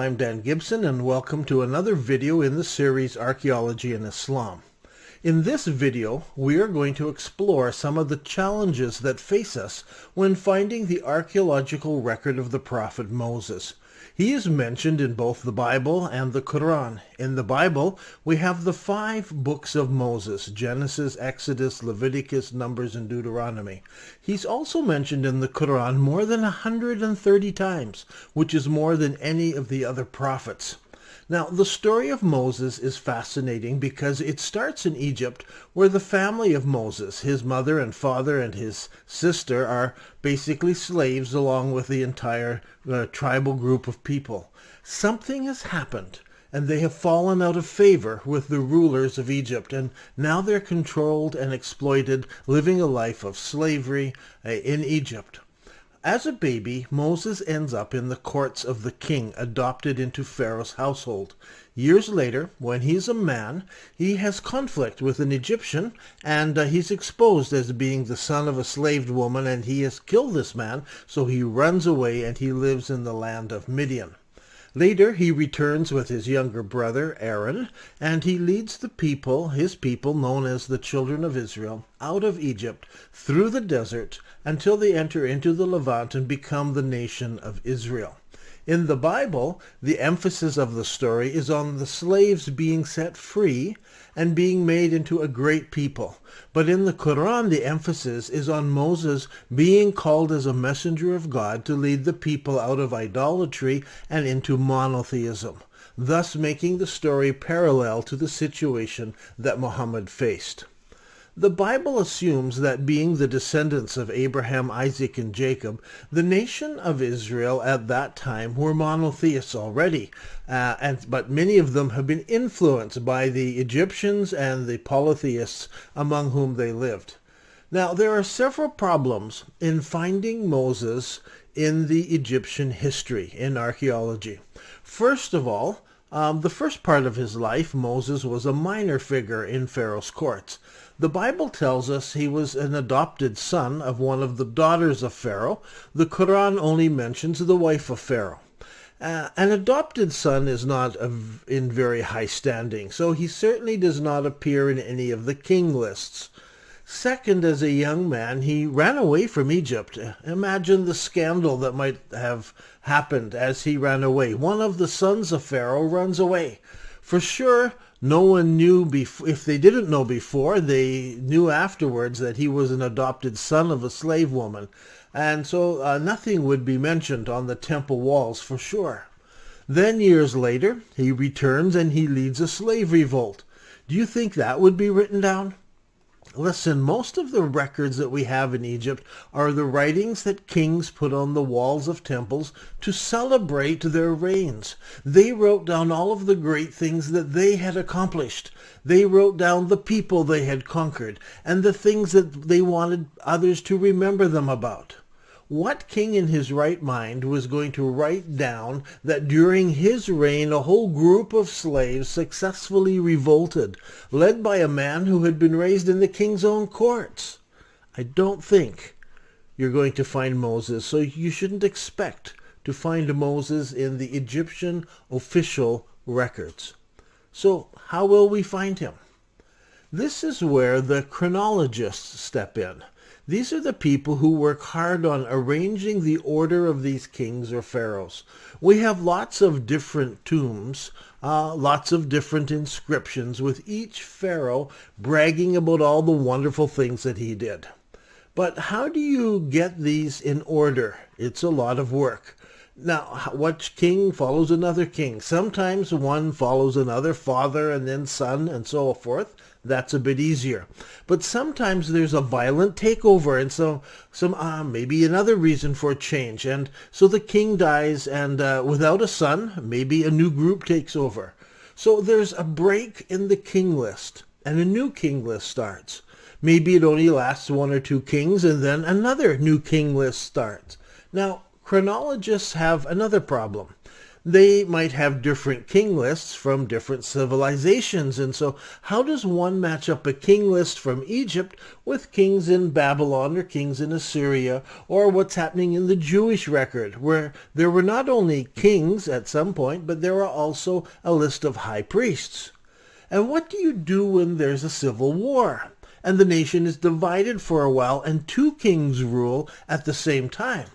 I'm Dan Gibson, and welcome to another video in the series Archaeology and Islam. In this video, we are going to explore some of the challenges that face us when finding the archaeological record of the prophet Moses. He is mentioned in both the Bible and the Quran. In the Bible, we have the 5 books of Moses: Genesis, Exodus, Leviticus, Numbers, and Deuteronomy. He's also mentioned in the Quran more than 130 times, which is more than any of the other prophets. Now, the story of Moses is fascinating because it starts in Egypt, where the family of Moses, his mother and father and his sister, are basically slaves along with the entire tribal group of people. Something has happened, and they have fallen out of favor with the rulers of Egypt, and now they're controlled and exploited, living a life of slavery in Egypt. As a baby, Moses ends up in the courts of the king, adopted into Pharaoh's household. Years later, when he's a man, he has conflict with an Egyptian, and he's exposed as being the son of a slave woman, and he has killed this man, so he runs away and he lives in the land of Midian. Later, he returns with his younger brother, Aaron, and he leads the people, his people, known as the children of Israel, out of Egypt, through the desert, until they enter into the Levant and become the nation of Israel. In the Bible, the emphasis of the story is on the slaves being set free and being made into a great people. But in the Quran, the emphasis is on Moses being called as a messenger of God to lead the people out of idolatry and into monotheism, thus making the story parallel to the situation that Muhammad faced. The Bible assumes that, being the descendants of Abraham, Isaac, and Jacob, the nation of Israel at that time were monotheists already, but many of them have been influenced by the Egyptians and the polytheists among whom they lived. Now, there are several problems in finding Moses in the Egyptian history, in archaeology. First of all, the first part of his life, Moses was a minor figure in Pharaoh's courts. The Bible tells us he was an adopted son of one of the daughters of Pharaoh. The Quran only mentions the wife of Pharaoh. An adopted son is not in very high standing, so he certainly does not appear in any of the king lists. Second, as a young man, he ran away from Egypt. Imagine the scandal that might have happened as he ran away. One of the sons of Pharaoh runs away. For sure, no one knew if they didn't know before, they knew afterwards that he was an adopted son of a slave woman. And so nothing would be mentioned on the temple walls for sure. Then years later, he returns and he leads a slave revolt. Do you think that would be written down? Listen, most of the records that we have in Egypt are the writings that kings put on the walls of temples to celebrate their reigns. They wrote down all of the great things that they had accomplished. They wrote down the people they had conquered and the things that they wanted others to remember them about. What king in his right mind was going to write down that during his reign a whole group of slaves successfully revolted, led by a man who had been raised in the king's own courts? I don't think you're going to find Moses, so you shouldn't expect to find Moses in the Egyptian official records. So how will we find him? This is where the chronologists step in. These are the people who work hard on arranging the order of these kings or pharaohs. We have lots of different tombs, lots of different inscriptions, with each pharaoh bragging about all the wonderful things that he did. But how do you get these in order? It's a lot of work. Now, what king follows another king? Sometimes one follows another, father and then son and so forth. That's a bit easier. But sometimes there's a violent takeover and maybe another reason for a change. And so the king dies, and without a son, maybe a new group takes over. So there's a break in the king list, and a new king list starts. Maybe it only lasts 1 or 2 kings, and then another new king list starts. Now, chronologists have another problem. They might have different king lists from different civilizations. And so how does one match up a king list from Egypt with kings in Babylon or kings in Assyria, or what's happening in the Jewish record, where there were not only kings at some point, but there are also a list of high priests? And what do you do when there's a civil war and the nation is divided for a while and two kings rule at the same time?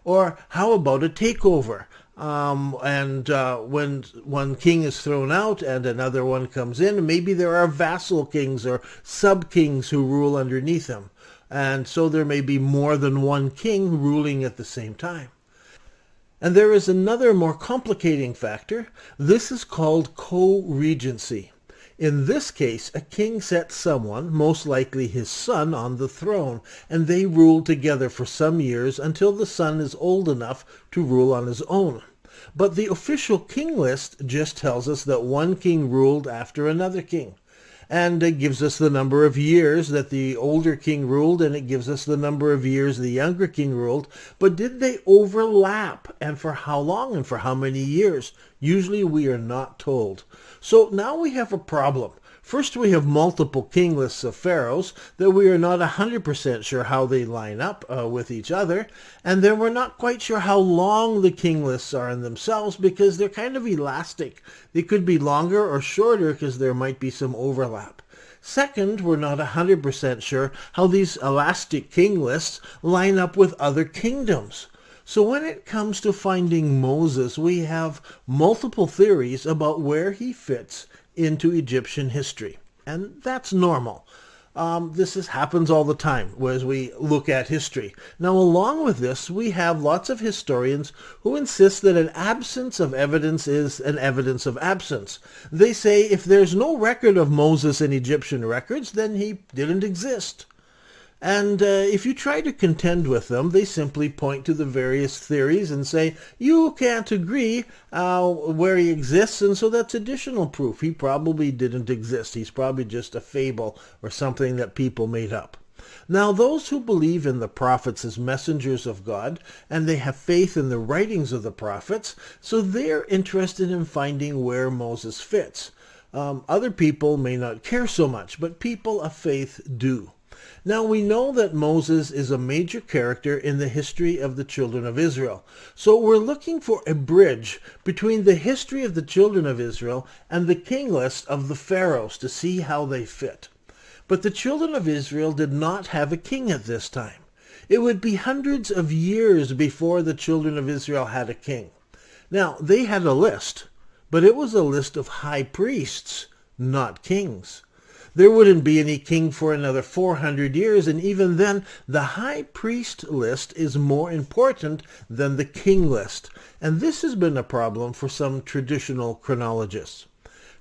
Or how about a takeover? When one king is thrown out and another one comes in, maybe there are vassal kings or sub-kings who rule underneath him. And so there may be more than one king ruling at the same time. And there is another more complicating factor. This is called co-regency. In this case, a king sets someone, most likely his son, on the throne, and they rule together for some years until the son is old enough to rule on his own. But the official king list just tells us that one king ruled after another king. And it gives us the number of years that the older king ruled, and it gives us the number of years the younger king ruled. But did they overlap, and for how long, and for how many years? Usually we are not told. So now we have a problem. First, we have multiple king lists of pharaohs that we are not 100% sure how they line up with each other. And then we're not quite sure how long the king lists are in themselves, because they're kind of elastic. They could be longer or shorter because there might be some overlap. Second, we're not 100% sure how these elastic king lists line up with other kingdoms. So when it comes to finding Moses, we have multiple theories about where he fits into Egyptian history. And that's normal. This happens all the time as we look at history. Now, along with this, we have lots of historians who insist that an absence of evidence is an evidence of absence. They say if there's no record of Moses in Egyptian records, then he didn't exist. And if you try to contend with them, they simply point to the various theories and say, you can't agree where he exists, and so that's additional proof. He probably didn't exist. He's probably just a fable or something that people made up. Now, those who believe in the prophets as messengers of God, and they have faith in the writings of the prophets, so they're interested in finding where Moses fits. Other people may not care so much, but people of faith do. Now, we know that Moses is a major character in the history of the children of Israel. So we're looking for a bridge between the history of the children of Israel and the king list of the pharaohs to see how they fit. But the children of Israel did not have a king at this time. It would be hundreds of years before the children of Israel had a king. Now, they had a list, but it was a list of high priests, not kings. There wouldn't be any king for another 400 years, and even then, the high priest list is more important than the king list. And this has been a problem for some traditional chronologists.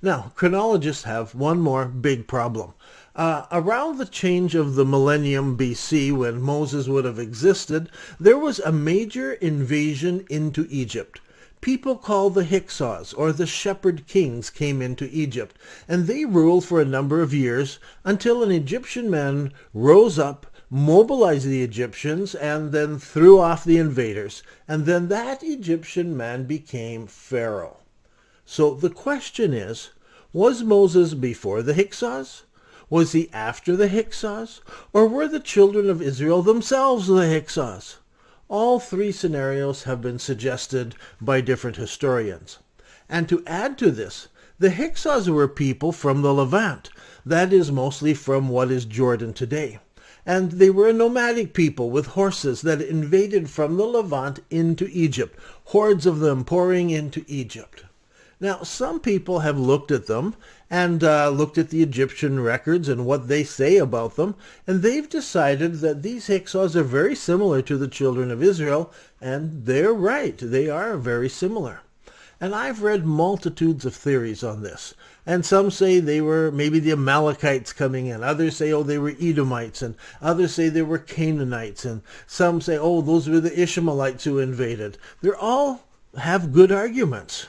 Now, chronologists have one more big problem. Around the change of the millennium BC, when Moses would have existed, there was a major invasion into Egypt. People called the Hyksos, or the shepherd kings, came into Egypt, and they ruled for a number of years until an Egyptian man rose up, mobilized the Egyptians, and then threw off the invaders. And then that Egyptian man became Pharaoh. So the question is, was Moses before the Hyksos? Was he after the Hyksos? Or were the children of Israel themselves the Hyksos? All three scenarios have been suggested by different historians. And to add to this, the Hyksos were people from the Levant, that is mostly from what is Jordan today. And they were a nomadic people with horses that invaded from the Levant into Egypt, hordes of them pouring into Egypt. Now, some people have looked at them and looked at the Egyptian records and what they say about them, and they've decided that these Hyksos are very similar to the children of Israel, and they're right. They are very similar. And I've read multitudes of theories on this, and some say they were maybe the Amalekites coming in. Others say, oh, they were Edomites, and others say they were Canaanites, and some say, oh, those were the Ishmaelites who invaded. They all have good arguments.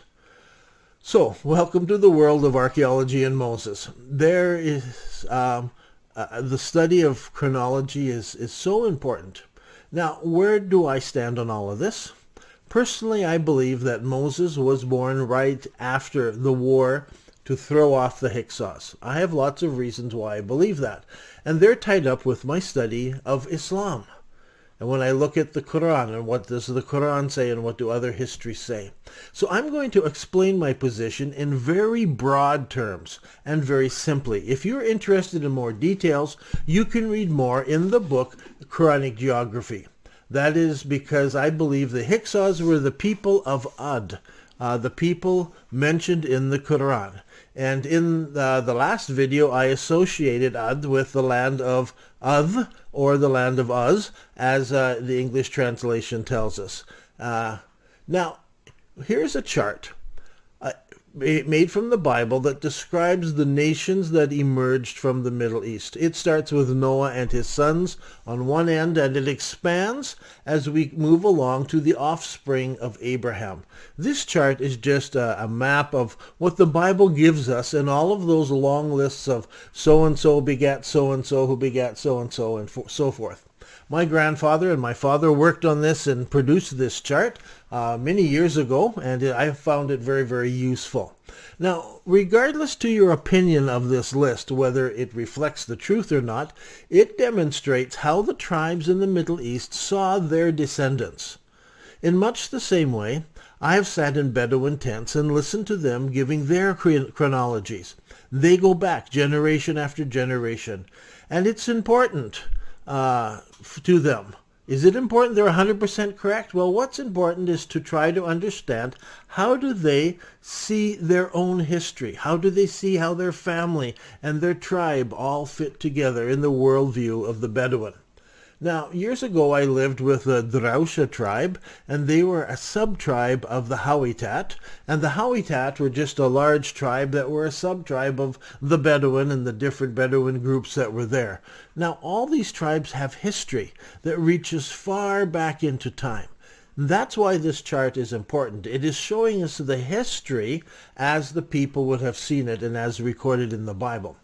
So, welcome to the world of archaeology and Moses. There is the study of chronology is so important. Now, where do I stand on all of this? Personally, I believe that Moses was born right after the war to throw off the Hyksos. I have lots of reasons why I believe that, and they're tied up with my study of Islam. And when I look at the Quran and what does the Quran say and what do other histories say. So I'm going to explain my position in very broad terms and very simply. If you're interested in more details, you can read more in the book Quranic Geography. That is because I believe the Hyksos were the people of Ad, the people mentioned in the Quran. And in the last video, I associated Ad with the land of Uz, or the land of Uz, as the English translation tells us. Now, here's a chart made from the Bible that describes the nations that emerged from the Middle East. It starts with Noah and his sons on one end, and it expands as we move along to the offspring of Abraham. This chart is just a map of what the Bible gives us and all of those long lists of so-and-so begat so-and-so who begat so-and-so and so forth. My grandfather and my father worked on this and produced this chart many years ago, and I found it very, very useful. Now, regardless to your opinion of this list, whether it reflects the truth or not, it demonstrates how the tribes in the Middle East saw their descendants. In much the same way, I have sat in Bedouin tents and listened to them giving their chronologies. They go back generation after generation, and it's important to them. Is it important they're 100% correct? Well, what's important is to try to understand how do they see their own history? How do they see how their family and their tribe all fit together in the worldview of the Bedouin? Now, years ago I lived with the Drausha tribe, and they were a sub-tribe of the Hawitat, and the Hawitat were just a large tribe that were a sub-tribe of the Bedouin and the different Bedouin groups that were there. Now, all these tribes have history that reaches far back into time. That's why this chart is important. It is showing us the history as the people would have seen it and as recorded in the Bible.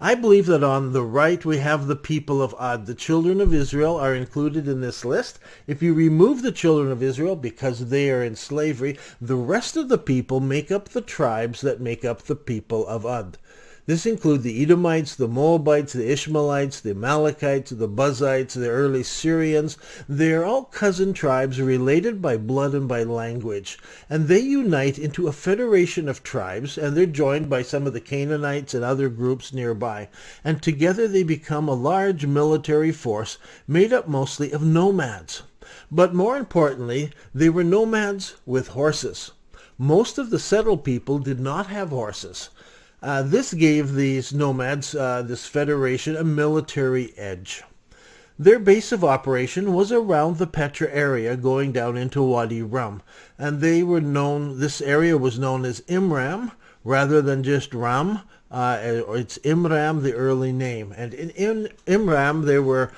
I believe that on the right we have the people of Ad. The children of Israel are included in this list. If you remove the children of Israel because they are in slavery, the rest of the people make up the tribes that make up the people of Ad. This includes the Edomites, the Moabites, the Ishmaelites, the Amalekites, the Buzites, the early Syrians. They are all cousin tribes related by blood and by language. And they unite into a federation of tribes, and they're joined by some of the Canaanites and other groups nearby. And together they become a large military force made up mostly of nomads. But more importantly, they were nomads with horses. Most of the settled people did not have horses. This gave these nomads, this federation, a military edge. Their base of operation was around the Petra area going down into Wadi Rum, and this area was known as Imram rather than just Ram. It's Imram, the early name. And in Imram there were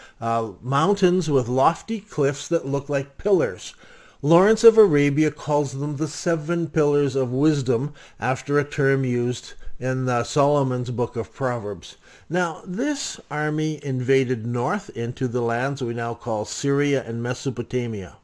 mountains with lofty cliffs that looked like pillars. Lawrence of Arabia calls them the 7 pillars of wisdom after a term used in Solomon's book of Proverbs. Now, this army invaded north into the lands we now call Syria and Mesopotamia.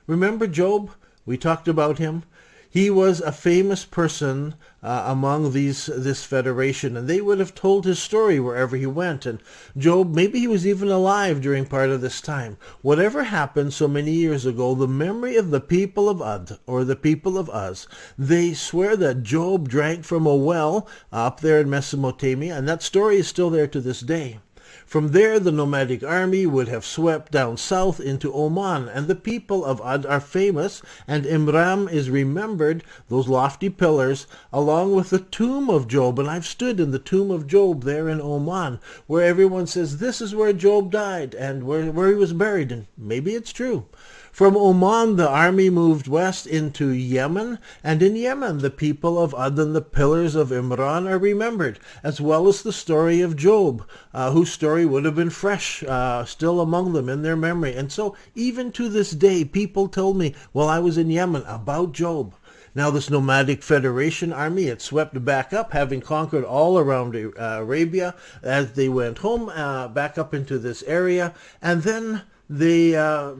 Remember Job? We talked about him. He was a famous person among this federation, and they would have told his story wherever he went. And Job, maybe he was even alive during part of this time. Whatever happened so many years ago, the memory of the people of Ad, or the people of Uz, they swear that Job drank from a well up there in Mesopotamia, and that story is still there to this day. From there, the nomadic army would have swept down south into Oman, and the people of Ad are famous, and Imram is remembered, those lofty pillars, along with the tomb of Job. And I've stood in the tomb of Job there in Oman, where everyone says this is where Job died and where he was buried, and maybe it's true. From Oman, the army moved west into Yemen, and in Yemen, the people of Ad and the pillars of Imran are remembered, as well as the story of Job, whose story would have been fresh, still among them in their memory. And so, even to this day, people told me, while I was in Yemen, about Job. Now, this nomadic federation army had swept back up, having conquered all around Arabia as they went home, back up into this area, and then they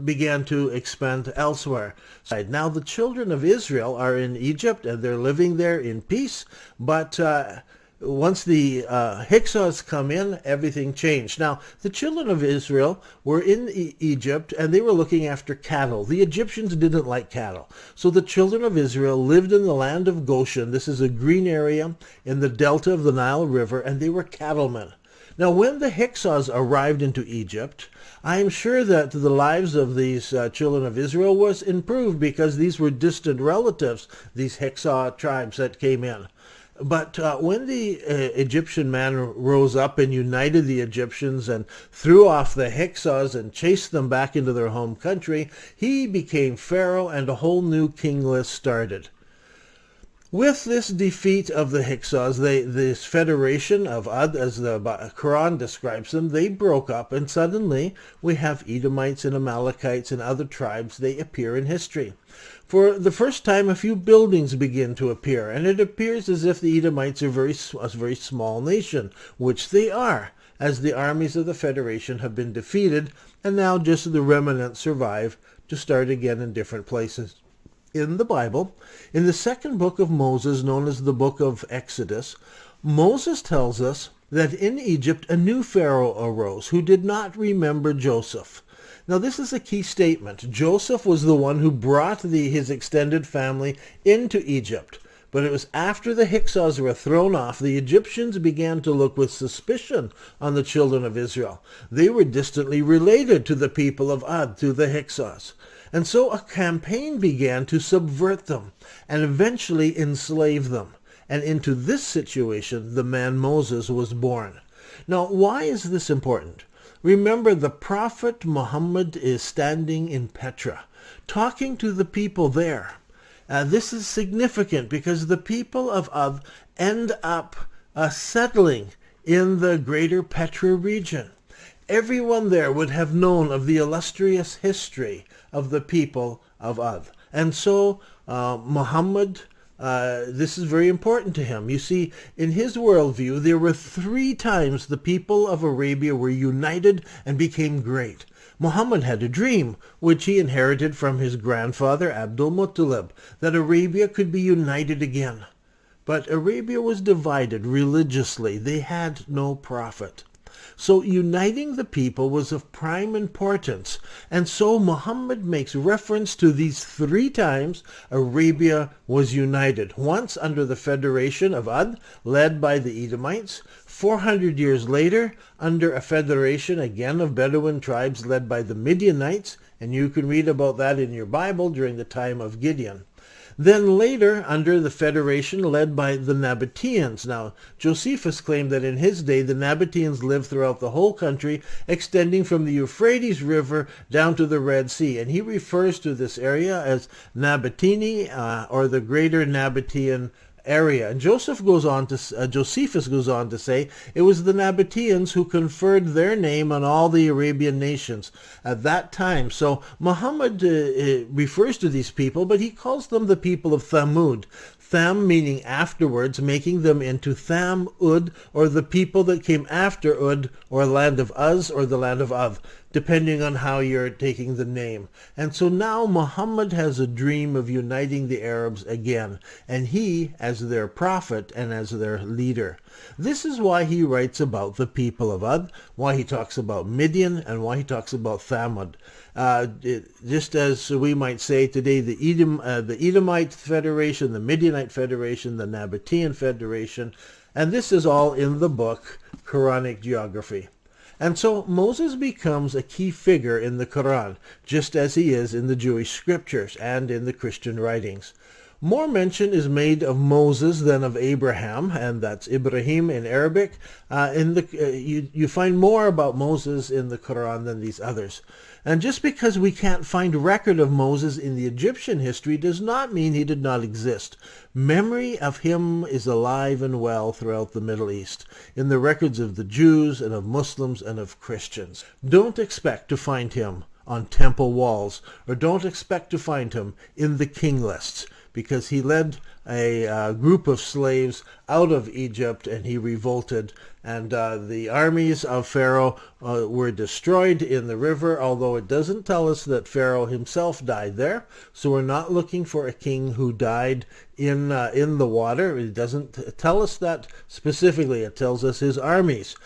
began to expand elsewhere. Now the children of Israel are in Egypt and they're living there in peace, but once the Hyksos come in, everything changed. Now, the children of Israel were in Egypt, and they were looking after cattle. The Egyptians didn't like cattle. So the children of Israel lived in the land of Goshen. This is a green area in the delta of the Nile River, and they were cattlemen. Now, when the Hyksos arrived into Egypt, I am sure that the lives of these children of Israel was improved because these were distant relatives, these Hyksos tribes that came in. But when the Egyptian man rose up and united the Egyptians and threw off the Hyksos and chased them back into their home country, he became Pharaoh and a whole new king list started. With this defeat of the Hyksos, this federation of Ad, as the Quran describes them, they broke up, and suddenly we have Edomites and Amalekites and other tribes. They appear in history. For the first time, a few buildings begin to appear, and it appears as if the Edomites are a very small nation, which they are, as the armies of the Federation have been defeated, and now just the remnants survive to start again in different places. In the Bible, in the second book of Moses, known as the book of Exodus, Moses tells us that in Egypt a new Pharaoh arose who did not remember Joseph. Now this is a key statement. Joseph was the one who brought his extended family into Egypt. But it was after the Hyksos were thrown off, the Egyptians began to look with suspicion on the children of Israel. They were distantly related to the people of Ad, to the Hyksos. And so a campaign began to subvert them and eventually enslave them. And into this situation, the man Moses was born. Now, why is this important? Remember, the prophet Muhammad is standing in Petra, talking to the people there. This is significant because the people of Ad end up settling in the greater Petra region. Everyone there would have known of the illustrious history of the people of Ad. And so Muhammad, this is very important to him. You see, in his worldview, there were 3 times the people of Arabia were united and became great. Muhammad had a dream, which he inherited from his grandfather Abdul Muttalib, that Arabia could be united again. But Arabia was divided religiously. They had no prophet. So uniting the people was of prime importance. And so Muhammad makes reference to these 3 times Arabia was united. Once under the federation of Ad, led by the Edomites. 400 years later, under a federation again of Bedouin tribes led by the Midianites. And you can read about that in your Bible during the time of Gideon. Then later, under the federation led by the Nabateans. Now, Josephus claimed that in his day, the Nabateans lived throughout the whole country, extending from the Euphrates River down to the Red Sea. And he refers to this area as Nabatini, or the Greater Nabatean area. And Josephus goes on to say it was the Nabateans who conferred their name on all the Arabian nations at that time. So Muhammad refers to these people, but he calls them the people of Thamud. Tham meaning afterwards, making them into Tham, Ud, or the people that came after Ud, or land of Uz, or the land of Av, depending on how you're taking the name. And so now Muhammad has a dream of uniting the Arabs again, and he as their prophet and as their leader. This is why he writes about the people of Ad, why he talks about Midian, and why he talks about Thamud. Just as we might say today, the Edomite Federation, the Midianite Federation, the Nabatean Federation, and this is all in the book Quranic Geography. And so Moses becomes a key figure in the Quran, just as he is in the Jewish scriptures and in the Christian writings. More mention is made of Moses than of Abraham, and that's Ibrahim in Arabic. You find more about Moses in the Quran than these others. And just because we can't find record of Moses in the Egyptian history does not mean he did not exist. Memory of him is alive and well throughout the Middle East, in the records of the Jews and of Muslims and of Christians. Don't expect to find him on temple walls, or don't expect to find him in the king lists, because he led a group of slaves out of Egypt, and he revolted, and the armies of Pharaoh were destroyed in the river, although it doesn't tell us that Pharaoh himself died there. So we're not looking for a king who died in the water. It doesn't tell us that specifically. It tells us his armies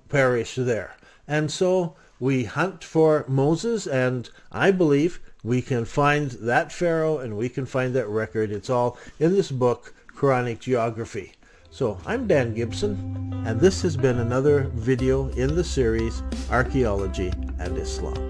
perished there. And so we hunt for Moses, and I believe we can find that Pharaoh and we can find that record. It's all in this book, Quranic Geography. So I'm Dan Gibson, and this has been another video in the series Archaeology and Islam.